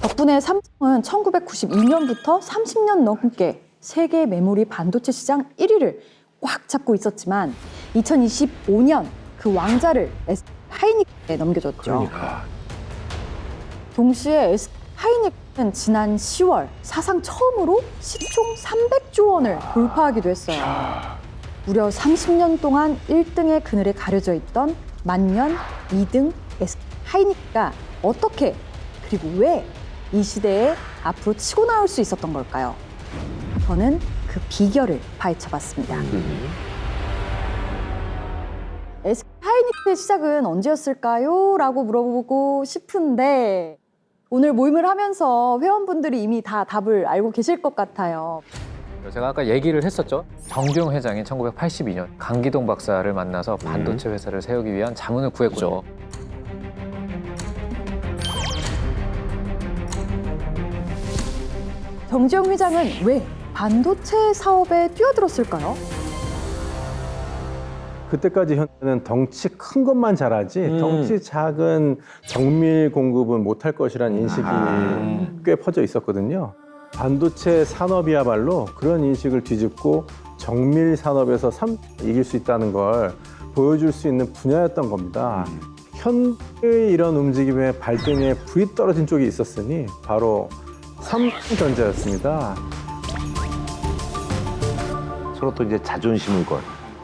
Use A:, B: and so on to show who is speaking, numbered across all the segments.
A: 덕분에 삼성은 1992년부터 30년 넘게 세계 메모리 반도체 시장 1위를 꽉 잡고 있었지만 2025년 그 왕자를 SK 하이닉스에 넘겨줬죠.
B: 그러니까.
A: 동시에 SK 하이닉스는 지난 10월 사상 처음으로 시총 300조 원을 돌파하기도 했어요. 무려 30년 동안 1등의 그늘에 가려져 있던 만년 2등 SK 하이닉스가 어떻게 그리고 왜 이 시대에 앞으로 치고 나올 수 있었던 걸까요? 저는 그 비결을 파헤쳐봤습니다. SK 하이닉스의 시작은 언제였을까요? 라고 물어보고 싶은데 오늘 모임을 하면서 회원분들이 이미 다 답을 알고 계실 것 같아요.
C: 제가 아까 얘기를 했었죠. 정주영 회장이 1982년 강기동 박사를 만나서 반도체 회사를 세우기 위한 자문을 구했죠.
A: 정주영 회장은 왜 반도체 사업에 뛰어들었을까요?
B: 그때까지 현대는 덩치 큰 것만 잘하지 덩치 작은 정밀 공급은 못할 것이라는 인식이 꽤 퍼져 있었거든요. 반도체 산업이야말로 그런 인식을 뒤집고 정밀 산업에서 이길 수 있다는 걸 보여줄 수 있는 분야였던 겁니다. 현대의 이런 움직임의 발등에 불이 떨어진 쪽이 있었으니 바로 삼성전자였습니다.
D: 서로 또 이제 자존심을 건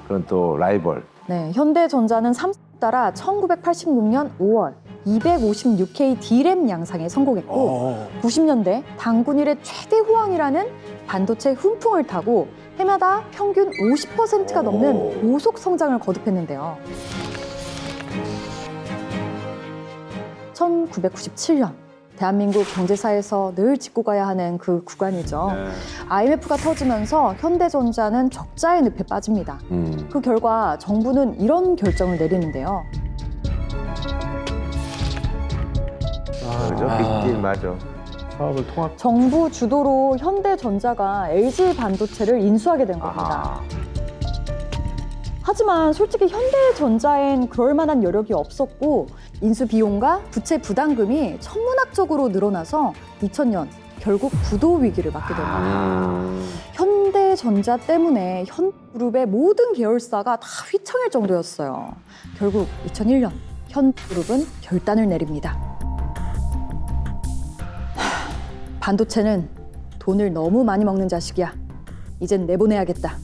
D: 그런 또 라이벌.
A: 네, 현대전자는 삼성 따라 1986년 5월 256K D램 양상에 성공했고 90년대 단군 일의 최대 호황이라는 반도체 훈풍을 타고 해마다 평균 50%가 넘는 고속 성장을 거듭했는데요. 1997년 대한민국 경제사에서 늘 짚고 가야 하는 그 구간이죠. IMF가 터지면서 현대전자는 적자의 늪에 빠집니다. 그 결과 정부는 이런 결정을 내리는데요.
D: 그죠? 빅딜 맞아.
B: 사업을 통합.
A: 정부 주도로 현대전자가 LG 반도체를 인수하게 된 겁니다. 하지만 솔직히 현대전자엔 그럴 만한 여력이 없었고 인수 비용과 부채 부담금이 천문학적으로 늘어나서 2000년 결국 부도 위기를 맞게 됩니다. 현대전자 때문에 현그룹의 모든 계열사가 다 휘청일 정도였어요. 결국 2001년 현그룹은 결단을 내립니다. 반도체는 돈을 너무 많이 먹는 자식이야. 이젠 내보내야겠다.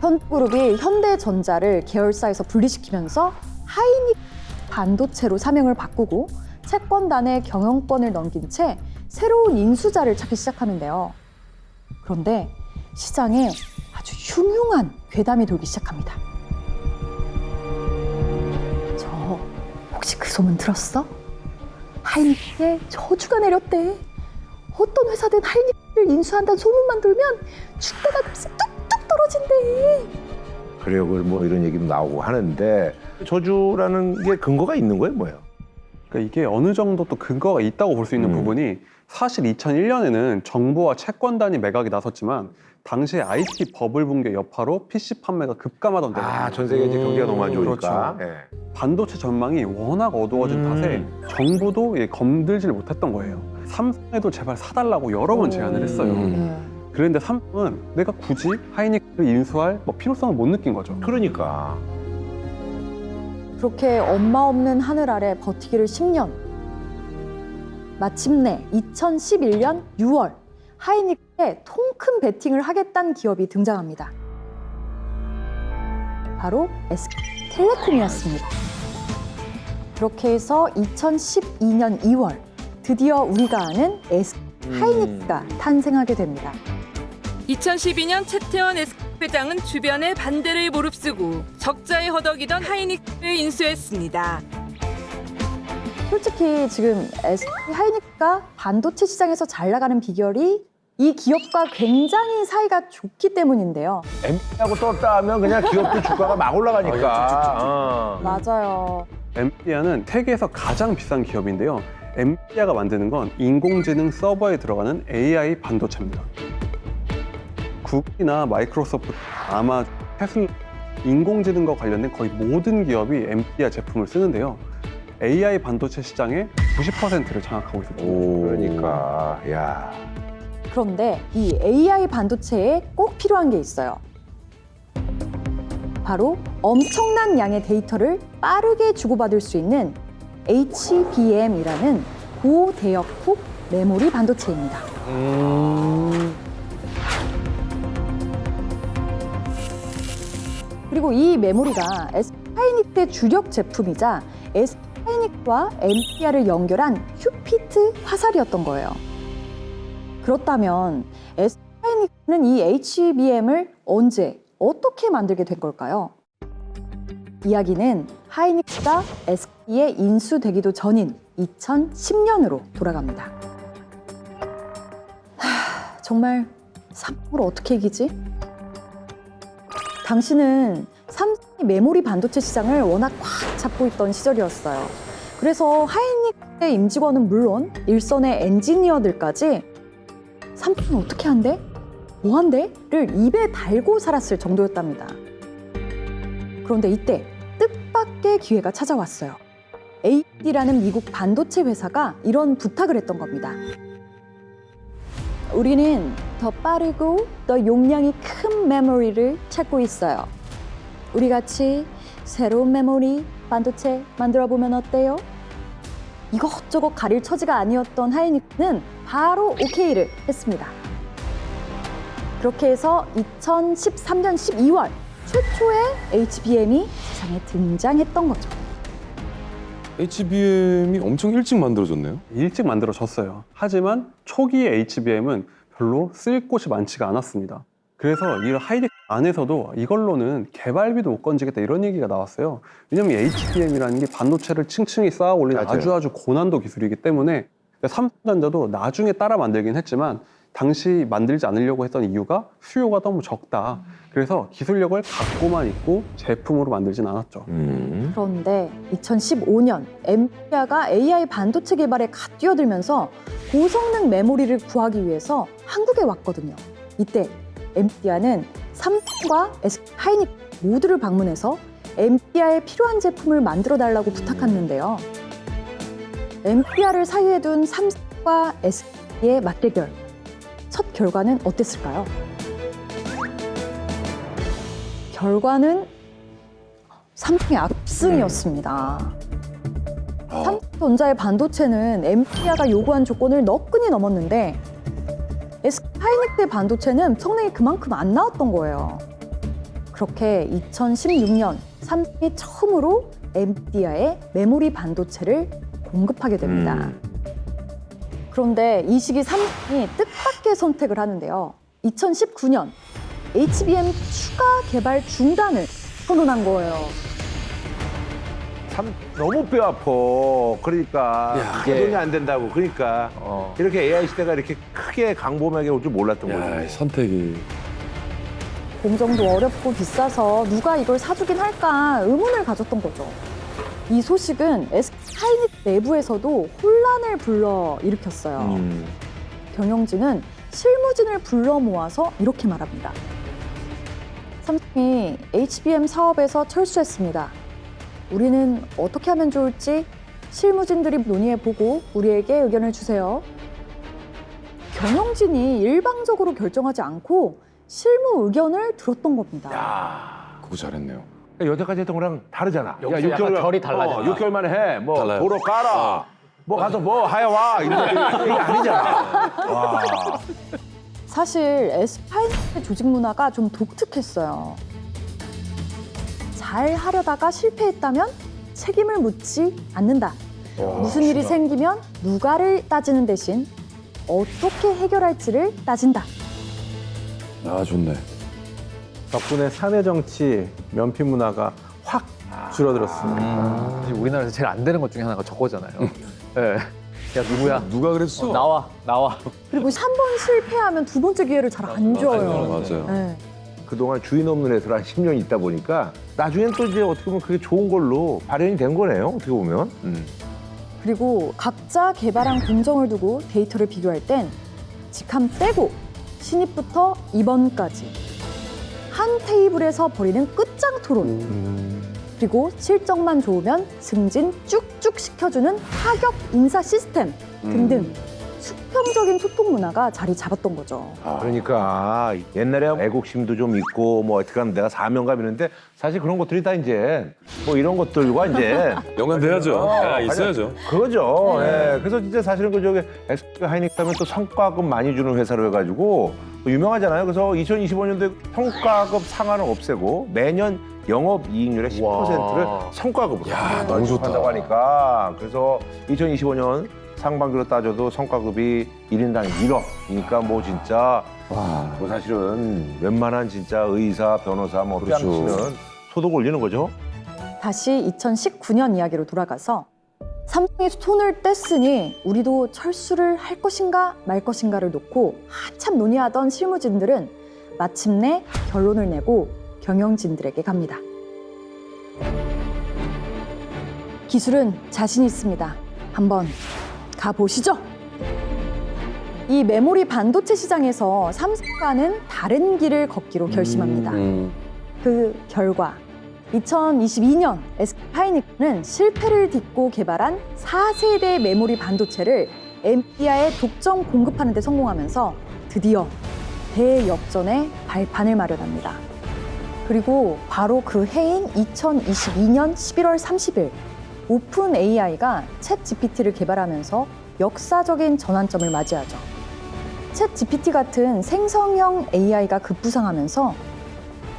A: 현그룹이 현대전자를 계열사에서 분리시키면서 하이닉 반도체로 사명을 바꾸고 채권단에 경영권을 넘긴 채 새로운 인수자를 찾기 시작하는데요. 그런데 시장에 아주 흉흉한 괴담이 돌기 시작합니다. 저 혹시 그 소문 들었어? 하이닉에 저주가 내렸대. 어떤 회사든 하이닉을 인수한다는 소문만 돌면 주가가 급속 뚝뚝 떨어진대.
D: 그래요. 뭐 이런 얘기도 나오고 하는데 저주라는 게 근거가 있는 거예요, 뭐예요?
E: 그러니까 이게 어느 정도 또 근거가 있다고 볼 수 있는 부분이 사실 2001년에는 정부와 채권단이 매각에 나섰지만 당시에 IT 버블 붕괴 여파로 PC 판매가 급감하던 때예요.
D: 전 세계 이제 경기가 너무 안 좋으니까.
E: 그렇죠. 반도체 전망이 워낙 어두워진 탓에 정부도 검들질 못했던 거예요. 삼성에도 제발 사달라고 여러 번 제안을 했어요. 그런데 삼성은 내가 굳이 하이닉을 인수할 필요성을 못 느낀 거죠.
D: 그러니까.
A: 그렇게 엄마 없는 하늘 아래 버티기를 10년. 마침내 2011년 6월 하이닉에 통 큰 베팅을 하겠다는 기업이 등장합니다. 바로 SK텔레콤이었습니다. 그렇게 해서 2012년 2월 드디어 우리가 아는 SK하이닉스가 탄생하게 됩니다.
F: 2012년 최태원 SK 회장은 주변의 반대를 무릅쓰고 적자에 허덕이던 하이닉스를 인수했습니다.
A: 솔직히 지금 SK하이닉스가 반도체 시장에서 잘 나가는 비결이 이 기업과 굉장히 사이가 좋기 때문인데요.
D: MP하고 떴다 하면 그냥 기업도 주가가 막 올라가니까.
A: 맞아요.
E: 엔비디아는 세계에서 가장 비싼 기업인데요. 엔비디아가 만드는 건 인공지능 서버에 들어가는 AI 반도체입니다. 구글이나 마이크로소프트, 아마존, 테슬라, 인공지능과 관련된 거의 모든 기업이 엔비디아 제품을 쓰는데요. AI 반도체 시장의 90%를 장악하고 있었죠.
D: 그러니까 야.
A: 그런데 이 AI 반도체에 꼭 필요한 게 있어요. 바로 엄청난 양의 데이터를 빠르게 주고받을 수 있는 HBM이라는 고대역폭 메모리 반도체입니다. 그리고 이 메모리가 SK하이닉스의 주력 제품이자 SK하이닉스와 엔비디아를 연결한 큐피트 화살이었던 거예요. 그렇다면 SK하이닉스는 이 HBM을 언제, 어떻게 만들게 된 걸까요? 이야기는 하이닉스가 SK에 인수되기도 전인 2010년으로 돌아갑니다. 정말 삼성을 어떻게 이기지? 당시는 삼성이 메모리 반도체 시장을 워낙 꽉 잡고 있던 시절이었어요. 그래서 하이닉스의 임직원은 물론 일선의 엔지니어들까지 삼성은 어떻게 한대? 뭐 한대?를 입에 달고 살았을 정도였답니다. 그런데 이때 뜻밖의 기회가 찾아왔어요. AMD라는 미국 반도체 회사가 이런 부탁을 했던 겁니다. 우리는 더 빠르고 더 용량이 큰 메모리를 찾고 있어요. 우리 같이 새로운 메모리 반도체 만들어 보면 어때요? 이것저것 가릴 처지가 아니었던 하이닉스는 바로 오케이를 했습니다. 그렇게 해서 2013년 12월 최초의 HBM이 세상에 등장했던 거죠.
G: HBM이 엄청 일찍 만들어졌네요.
E: 일찍 만들어졌어요. 하지만 초기의 HBM은 별로 쓸 곳이 많지가 않았습니다. 그래서 이 하이닉스 안에서도 이걸로는 개발비도 못 건지겠다 이런 얘기가 나왔어요. 왜냐면 HBM이라는 게 반도체를 층층이 쌓아 올린
D: 맞아요.
E: 아주 고난도 기술이기 때문에 삼성전자도 나중에 따라 만들긴 했지만 당시 만들지 않으려고 했던 이유가 수요가 너무 적다. 그래서 기술력을 갖고만 있고 제품으로 만들진 않았죠.
A: 그런데 2015년 엔비디아가 AI 반도체 개발에 갓 뛰어들면서 고성능 메모리를 구하기 위해서 한국에 왔거든요. 이때 엔비디아는 삼성과 SK하이닉스 모두를 방문해서 엔비디아에 필요한 제품을 만들어 달라고 부탁했는데요. 엔비디아를 사이에 둔 삼성과 SK의 맞대결. 첫 결과는 어땠을까요? 결과는 삼성의 압승이었습니다. 삼성전자의 반도체는 엔비디아가 요구한 조건을 너끈히 넘었는데 SK하이닉스의 반도체는 성능이 그만큼 안 나왔던 거예요. 그렇게 2016년 삼성이 처음으로 엔비디아에 메모리 반도체를 공급하게 됩니다. 그런데 이 시기 삼성이 뜻밖의 선택을 하는데요. 2019년 HBM 추가 개발 중단을 선언한 거예요.
D: 참 너무 뼈 아파. 그러니까 가동이 안 된다고. 그러니까 이렇게 AI 시대가 이렇게 크게 강범하게 올 줄 몰랐던
G: 야, 이
D: 거죠.
G: 선택이.
A: 공정도 어렵고 비싸서 누가 이걸 사주긴 할까 의문을 가졌던 거죠. 이 소식은 SK하이닉스 내부에서도 혼란을 불러일으켰어요. 경영진은 실무진을 불러 모아서 이렇게 말합니다. 삼성이 HBM 사업에서 철수했습니다. 우리는 어떻게 하면 좋을지 실무진들이 논의해보고 우리에게 의견을 주세요. 경영진이 일방적으로 결정하지 않고 실무 의견을 들었던 겁니다.
G: 그거 잘했네요.
D: 여태까지 했던 거랑 다르잖아.
C: 여기서 약간 결이 달라졌다.
D: 6개월 만에 해. 뭐
G: 달라요.
D: 도로 깔아. 뭐 가서 뭐 하여 와. 이런 게 아니잖아. 와.
A: 사실 SK하이닉스의 조직 문화가 좀 독특했어요. 잘 하려다가 실패했다면 책임을 묻지 않는다. 무슨 일이 생기면 누가를 따지는 대신 어떻게 해결할지를 따진다.
G: 아, 좋네.
B: 덕분에 사내 정치, 면피 문화가 확 줄어들었습니다.
C: 사실 우리나라에서 제일 안 되는 것 중에 하나가 저거잖아요. 네. 야 누구야?
G: 누가 그랬어?
C: 나와.
A: 그리고 한 번 실패하면 두 번째 기회를 잘 안 줘요.
G: 맞아요.
A: 네.
D: 그동안 주인 없는 회사를 한 10년 있다 보니까 나중엔 또 이제 어떻게 보면 그게 좋은 걸로 발현이 된 거네요. 어떻게 보면.
A: 그리고 각자 개발한 공정을 두고 데이터를 비교할 땐 직함 빼고 신입부터 임원까지 한 테이블에서 벌이는 끝장 토론. 그리고 실적만 좋으면 승진 쭉쭉 시켜주는 타격 인사 시스템 등등 수평적인 소통 문화가 자리 잡았던 거죠.
D: 그러니까 옛날에 애국심도 좀 있고 뭐 어떻게 하면 내가 사명감 있는데 사실 그런 것들이 다 이제 뭐 이런 것들과 이제
G: 연관돼야죠. 야, 있어야죠.
D: 그거죠. 예. 그래서 진짜 사실은 그 저기 SK 하이닉스 하면 또 성과급 많이 주는 회사로 해가지고 또 유명하잖아요. 그래서 2025년도에 성과급 상한을 없애고 매년 영업이익률의 10%를 성과급으로
G: 야, 너무 좋다.
D: 한다고 하니까 그래서 2025년 상반기로 따져도 성과급이 1인당 1억이니까 뭐 진짜 뭐 사실은 웬만한 진짜 의사, 변호사 뭐
G: 그렇죠.
D: 뺨치는 소득 올리는 거죠.
A: 다시 2019년 이야기로 돌아가서 삼성이 손을 뗐으니 우리도 철수를 할 것인가 말 것인가를 놓고 한참 논의하던 실무진들은 마침내 결론을 내고 경영진들에게 갑니다. 기술은 자신 있습니다. 한번 가보시죠. 이 메모리 반도체 시장에서 삼성과는 다른 길을 걷기로 결심합니다. 그 결과 2022년 SK 하이닉스는 실패를 딛고 개발한 4세대 메모리 반도체를 엔비디아에 독점 공급하는 데 성공하면서 드디어 대역전의 발판을 마련합니다. 그리고 바로 그 해인 2022년 11월 30일 오픈 AI가 챗 GPT를 개발하면서 역사적인 전환점을 맞이하죠. 챗 GPT 같은 생성형 AI가 급부상하면서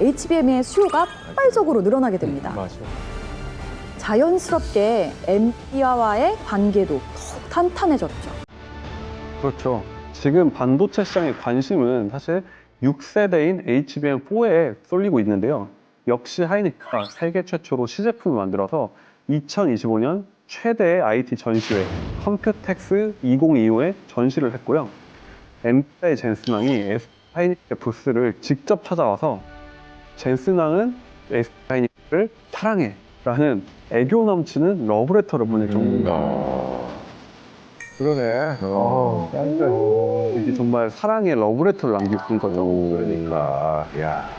A: HBM의 수요가 폭발적으로 늘어나게 됩니다.
B: 맞아요.
A: 자연스럽게 엔비디아와의 관계도 더욱 탄탄해졌죠.
E: 그렇죠. 지금 반도체 시장의 관심은 사실 6세대인 HBM4에 쏠리고 있는데요. 역시 하이닉스가 세계 최초로 시제품을 만들어서 2025년 최대의 IT 전시회 컴퓨텍스 2025에 전시를 했고요. 엔비디아의 젠슨왕이 SK 하이닉스의 부스를 직접 찾아와서 젠슨왕은 SK 하이닉스를 사랑해 라는 애교 넘치는 러브레터를 보낼 정도입니다.
D: 그러네.
E: 이게 정말 사랑의 러브레터를 남기고 온 거죠.
D: 그러니까 야.